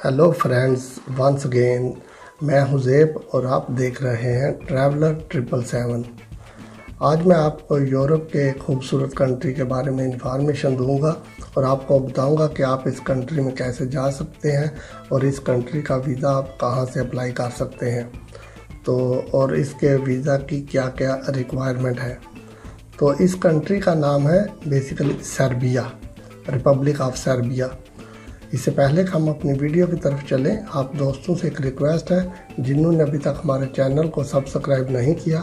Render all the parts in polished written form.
Hello friends, once again मैं हुज़ैब और आप देख रहे हैं ट्रैवलर 777। आज मैं आपको यूरोप के खूबसूरत कंट्री के बारे में इंफॉर्मेशन दूंगा और आपको बताऊंगा कि आप इस कंट्री में कैसे जा सकते हैं और इस कंट्री का वीज़ा आप कहां से अप्लाई कर सकते हैं। तो और इसके वीज़ा की क्या क्या रिक्वायरमेंट है। तो इस कंट्री का नाम है basically Serbia, Republic of Serbia. इससे पहले कि हम अपनी वीडियो की तरफ चलें, आप दोस्तों से एक रिक्वेस्ट है, जिन्होंने अभी तक हमारे चैनल को सब्सक्राइब नहीं किया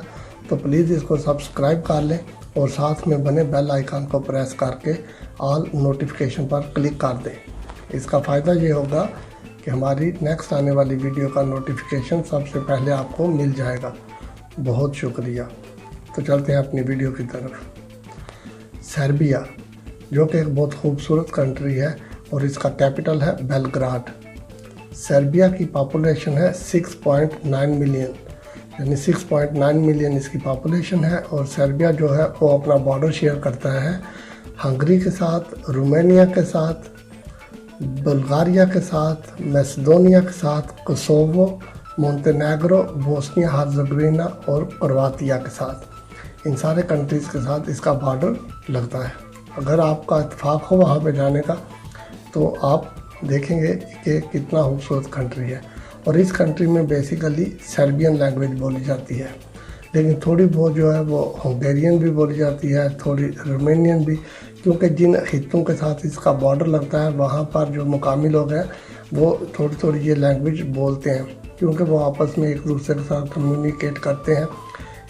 तो प्लीज़ इसको सब्सक्राइब कर लें और साथ में बने बेल आइकन को प्रेस करके ऑल नोटिफिकेशन पर क्लिक कर दें। इसका फ़ायदा ये होगा कि हमारी नेक्स्ट आने वाली वीडियो का नोटिफिकेशन सबसे पहले आपको मिल जाएगा। बहुत शुक्रिया। तो चलते हैं अपनी वीडियो की तरफ। सर्बिया जो कि एक बहुत खूबसूरत कंट्री है और इसका कैपिटल है बेलग्राड। सर्बिया की पॉपुलेशन है 6.9 मिलियन, यानी 6.9 मिलियन इसकी पॉपुलेशन है। और सर्बिया जो है वो अपना बॉर्डर शेयर करता है हंगरी के साथ, रोमानिया के साथ, बुल्गारिया के साथ, मैसेडोनिया के साथ, कोसोवो, मोंटेनेग्रो, बोस्निया हर्जेगोविना और क्रोआतिया के साथ। इन सारे कंट्रीज़ के साथ इसका बॉर्डर लगता है। अगर आपका इत्तेफाक हो वहाँ पे जाने का तो आप देखेंगे कि कितना खूबसूरत कंट्री है। और इस कंट्री में बेसिकली सर्बियन लैंग्वेज बोली जाती है, लेकिन थोड़ी बहुत जो है वो हंगेरियन भी बोली जाती है, थोड़ी रोमानियन भी, क्योंकि जिन खित्तों के साथ इसका बॉर्डर लगता है वहाँ पर जो मुकामी लोग हैं वो थोड़ी थोड़ी ये लैंग्वेज बोलते हैं, क्योंकि वो आपस में एक दूसरे के साथ कम्युनिकेट करते हैं,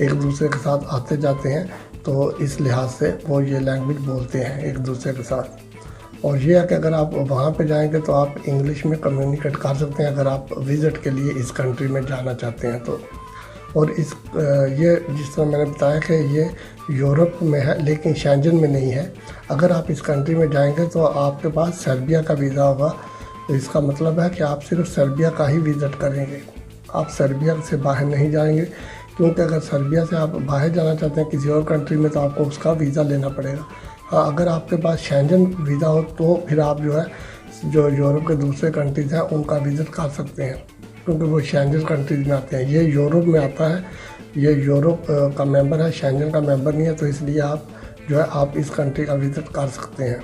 एक दूसरे के साथ आते जाते हैं, तो इस लिहाज से वो ये लैंग्वेज बोलते हैं एक दूसरे के साथ। और ये है कि अगर आप वहाँ पे जाएंगे तो आप इंग्लिश में कम्युनिकेट कर सकते हैं अगर आप विज़िट के लिए इस कंट्री में जाना चाहते हैं तो। और इस ये जिस तरह मैंने बताया कि ये यूरोप में है लेकिन शेंजन में नहीं है। अगर आप इस कंट्री में जाएंगे तो आपके पास सर्बिया का वीज़ा होगा। तो इसका मतलब है कि आप सिर्फ सर्बिया का ही विज़िट करेंगे, आप सर्बिया से बाहर नहीं जाएंगे, क्योंकि अगर सर्बिया से आप बाहर जाना चाहते हैं किसी और कंट्री में तो आपको उसका वीज़ा लेना पड़ेगा। हाँ, अगर आपके पास शेंजन वीज़ा हो तो फिर आप जो है जो यूरोप के दूसरे कंट्रीज़ हैं उनका विज़िट कर सकते हैं, क्योंकि वो शेंजन कंट्रीज़ में आते हैं। ये यूरोप में आता है, ये यूरोप का मेंबर है, शेंजन का मेंबर नहीं है, तो इसलिए आप जो है आप इस कंट्री का विज़िट कर सकते हैं।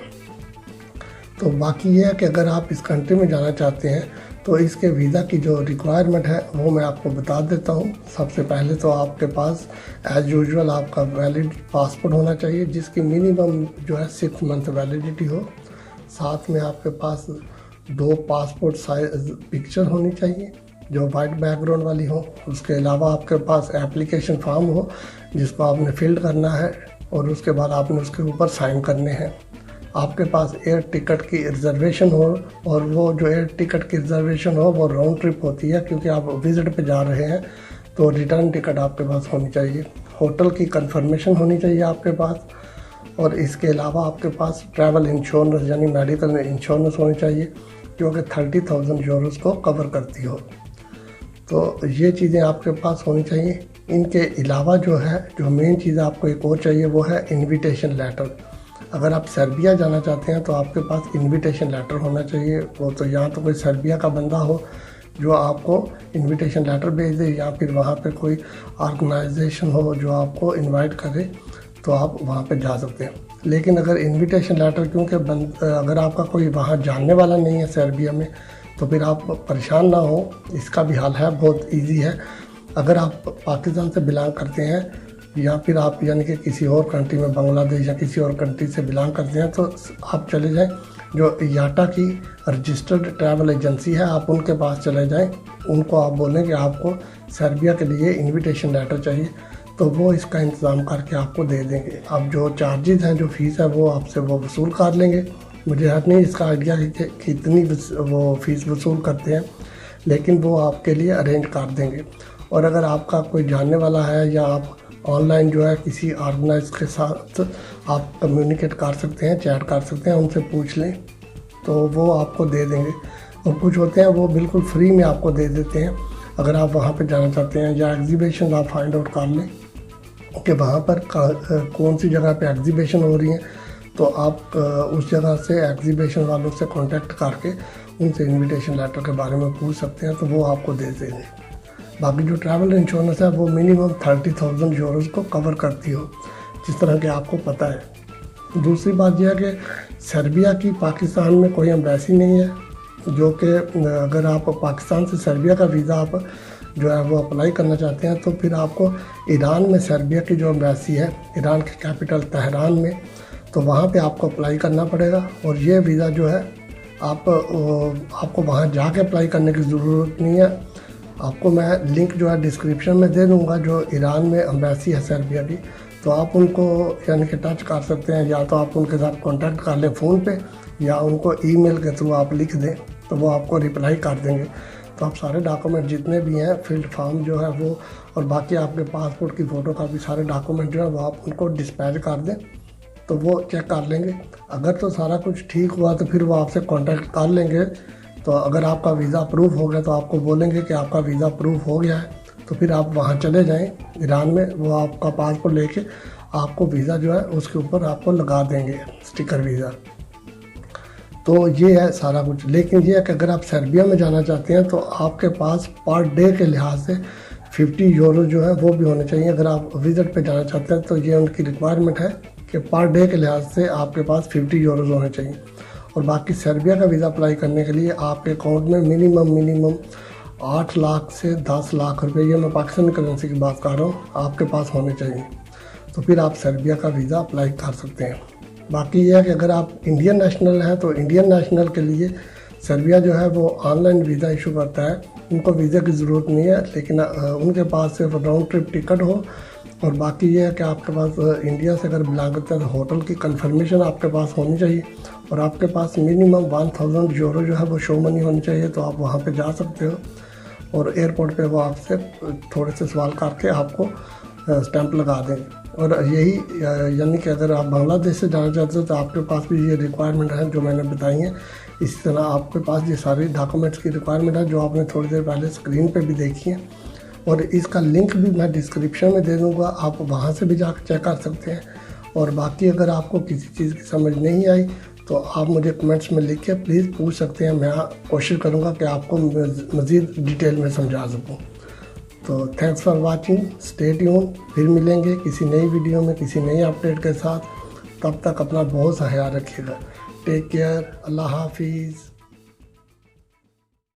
तो बाकी ये है कि अगर आप इस कंट्री में जाना चाहते हैं तो इसके वीज़ा की जो रिक्वायरमेंट है वो मैं आपको बता देता हूँ। सबसे पहले तो आपके पास एज़ यूजुअल आपका वैलिड पासपोर्ट होना चाहिए, जिसकी मिनिमम जो है 6 मंथ वैलिडिटी हो। साथ में आपके पास 2 पासपोर्ट साइज पिक्चर होनी चाहिए जो वाइट बैकग्राउंड वाली हो। उसके अलावा आपके पास एप्लीकेशन फॉर्म हो जिसको आपने फिल करना है और उसके बाद आपने उसके ऊपर साइन करने हैं। आपके पास एयर टिकट की रिजर्वेशन हो, और वो जो एयर टिकट की रिजर्वेशन हो वो राउंड ट्रिप होती है, क्योंकि आप विज़िट पे जा रहे हैं तो रिटर्न टिकट आपके पास होनी चाहिए। होटल की कंफर्मेशन होनी चाहिए आपके पास, और इसके अलावा आपके पास ट्रैवल इंश्योरेंस यानी मेडिकल इंश्योरेंस होनी चाहिए जो कि 30,000 यूरोज़ को कवर करती हो। तो ये चीज़ें आपके पास होनी चाहिए। इनके अलावा जो है जो मेन चीज़ आपको एक और चाहिए वो है इन्विटेशन लेटर। अगर आप सर्बिया जाना चाहते हैं तो आपके पास इनविटेशन लेटर होना चाहिए। वो तो यहाँ तो कोई सर्बिया का बंदा हो जो आपको इनविटेशन लेटर भेज दे, या फिर वहाँ पे कोई ऑर्गेनाइजेशन हो जो आपको इनवाइट करे, तो आप वहाँ पे जा सकते हैं। लेकिन अगर इनविटेशन लेटर, क्योंकि अगर आपका कोई वहाँ जानने वाला नहीं है सर्बिया में, तो फिर आप परेशान ना हो, इसका भी हल है, बहुत ईजी है। अगर आप पाकिस्तान से बिलोंग करते हैं या फिर आप यानी कि किसी और कंट्री में बांग्लादेश या किसी और कंट्री से बिलोंग करते हैं, तो आप चले जाएं जो याटा की रजिस्टर्ड ट्रैवल एजेंसी है, आप उनके पास चले जाएं। उनको आप बोलें कि आपको सर्बिया के लिए इनविटेशन लेटर चाहिए, तो वो इसका इंतज़ाम करके आपको दे देंगे। अब जो चार्जेस हैं, जो फ़ीस है, वो आपसे वो वसूल कर लेंगे। मुझे है नहीं इसका आइडिया कि कितनी वो फ़ीस वसूल करते हैं, लेकिन वो आपके लिए अरेंज कर देंगे। और अगर आपका कोई जानने वाला है या आप ऑनलाइन जो है किसी ऑर्गेनाइज के साथ आप कम्युनिकेट कर सकते हैं, चैट कर सकते हैं, उनसे पूछ लें तो वो आपको दे देंगे। और कुछ होते हैं वो बिल्कुल फ्री में आपको दे देते हैं। अगर आप वहाँ पे जाना चाहते हैं, या एग्जीबिशन आप फाइंड आउट कर लें कि वहाँ पर कौन सी जगह पे एग्जीबिशन हो रही है, तो आप उस जगह से एग्जीबिशन वालों से कांटेक्ट करके उनसे इनविटेशन लेटर के बारे में पूछ सकते हैं, तो वो आपको दे देंगे। बाकी जो ट्रैवल इंश्योरेंस है वो मिनिमम 30,000 यूरोज़ को कवर करती हो, जिस तरह कि आपको पता है। दूसरी बात यह है कि सर्बिया की पाकिस्तान में कोई एम्बेसी नहीं है, जो कि अगर आप पाकिस्तान से सर्बिया का वीज़ा आप जो है वो अप्लाई करना चाहते हैं, तो फिर आपको ईरान में सर्बिया की जो एम्बेसी है, ईरान की कैपिटल तेहरान में, तो वहाँ पे आपको अप्लाई करना पड़ेगा। और ये वीज़ा जो है आपको वहाँ जाके अप्लाई करने की ज़रूरत नहीं है। आपको मैं लिंक जो है डिस्क्रिप्शन में दे दूँगा, जो ईरान में एम्बेसी है सर्बिया की, तो आप उनको यानी कि टच कर सकते हैं, या तो आप उनके साथ कांटेक्ट कर लें फ़ोन पे, या उनको ईमेल के थ्रू आप लिख दें तो वो आपको रिप्लाई कर देंगे। तो आप सारे डॉक्यूमेंट जितने भी हैं, फील्ड फॉर्म जो है वो, और बाकी आपके पासपोर्ट की फ़ोटो का भी सारे डॉक्यूमेंट जो है वो आप उनको डिस्पैच कर दें, तो वो चेक कर लेंगे। अगर तो सारा कुछ ठीक हुआ तो फिर वो आपसे कांटेक्ट कर लेंगे। तो अगर आपका वीज़ा अप्रूव हो गया तो आपको बोलेंगे कि आपका वीज़ा अप्रूव हो गया है, तो फिर आप वहाँ चले जाएं ईरान में, वो आपका पासपोर्ट लेके आपको वीज़ा जो है उसके ऊपर आपको लगा देंगे स्टिकर वीज़ा। तो ये है सारा कुछ। लेकिन ये है कि अगर आप सर्बिया में जाना चाहते हैं तो आपके पास पर डे के लिहाज से 50 यूरो जो है वो भी होने चाहिए। अगर आप विज़िट पे जाना चाहते हैं तो ये उनकी रिक्वायरमेंट है कि पर डे के लिहाज से आपके पास 50 यूरोज़ होने चाहिए। और बाकी सर्बिया का वीज़ा अप्लाई करने के लिए आपके अकाउंट में मिनिमम 8 लाख से 10 लाख रुपए, ये मैं पाकिस्तानी करेंसी की बात कर रहा हूँ, आपके पास होने चाहिए। तो फिर आप सर्बिया का वीज़ा अप्लाई कर सकते हैं। बाकी यह है कि अगर आप इंडियन नेशनल हैं तो इंडियन नेशनल के लिए सर्बिया जो है वो ऑनलाइन वीज़ा इशू करता है, उनको वीज़ा की ज़रूरत नहीं है, लेकिन उनके पास सिर्फ राउंड ट्रिप टिकट हो। और बाकी ये है कि आपके पास इंडिया से अगर बिलोंग करते हैं तो होटल की कंफर्मेशन आपके पास होनी चाहिए, और आपके पास मिनिमम 1000 यूरो जो है वो शो मनी होनी चाहिए, तो आप वहाँ पे जा सकते हो। और एयरपोर्ट पे वो आपसे थोड़े से सवाल करके आपको स्टैंप लगा देंगे। और यही यानी कि अगर आप बांग्लादेश से जाना चाहते हो तो आपके पास भी ये रिक्वायरमेंट है जो मैंने बताई हैं। इसी तरह आपके पास ये सारी डॉक्यूमेंट्स की रिक्वायरमेंट है जो आपने थोड़ी देर पहले स्क्रीन पे भी देखी है, और इसका लिंक भी मैं डिस्क्रिप्शन में दे दूँगा, आप वहाँ से भी जाकर चेक कर सकते हैं। और बाकी अगर आपको किसी चीज़ की समझ नहीं आई तो आप मुझे कमेंट्स में लिख के प्लीज़ पूछ सकते हैं, मैं कोशिश करूँगा कि आपको मज़ीद डिटेल में समझा सकूँ। तो thanks for watching, stay tune, फिर मिलेंगे किसी नई वीडियो में किसी नई अपडेट के साथ। तब तक अपना बहुत सा ख्याल रखिएगा। टेक केयर, अल्लाह हाफिज़।